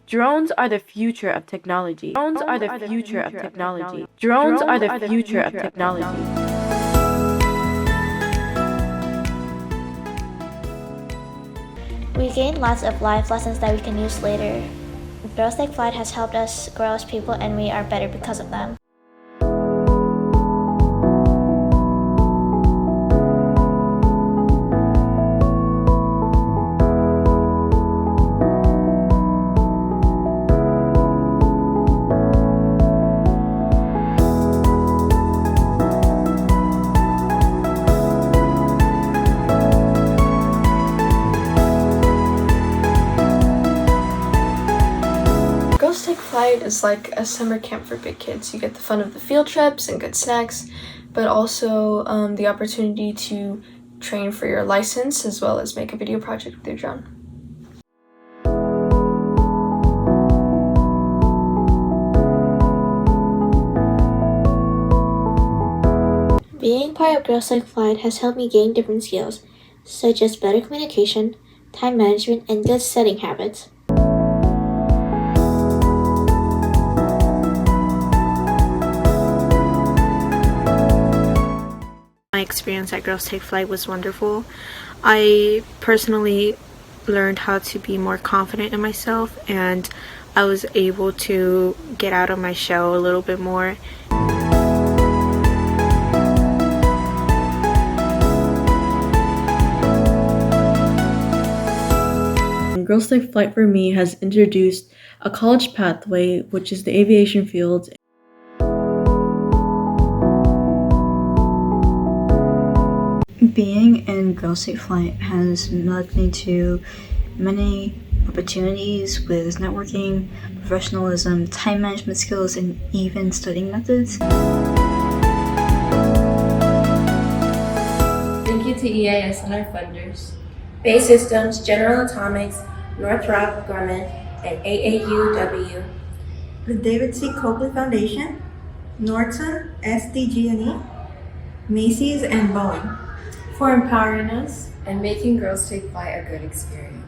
Drones are the future of technology. Drones are the future of technology. Drones are the future of technology. We gained lots of life lessons that we can use later. Girls Take Flight has helped us grow as people, and we are better because of them. Girls Take Flight is like a summer camp for big kids. You get the fun of the field trips and good snacks, but also the opportunity to train for your license as well as make a video project with your drone. Being part of Girls Take Flight has helped me gain different skills, such as better communication, time management, and good setting habits. My experience at Girls Take Flight was wonderful. I personally learned how to be more confident in myself, and I was able to get out of my shell a little bit more. Girls Take Flight for me has introduced a college pathway, which is the aviation field. Being in Girls Take Flight has led me to many opportunities with networking, professionalism, time management skills, and even studying methods. Thank you to EAS and our funders, Bay Systems, General Atomics, Northrop Grumman, and AAUW. The David C. Copley Foundation, Nordson, SDG&E, Macy's, and Boeing for empowering us and making Girls Take Flight a good experience.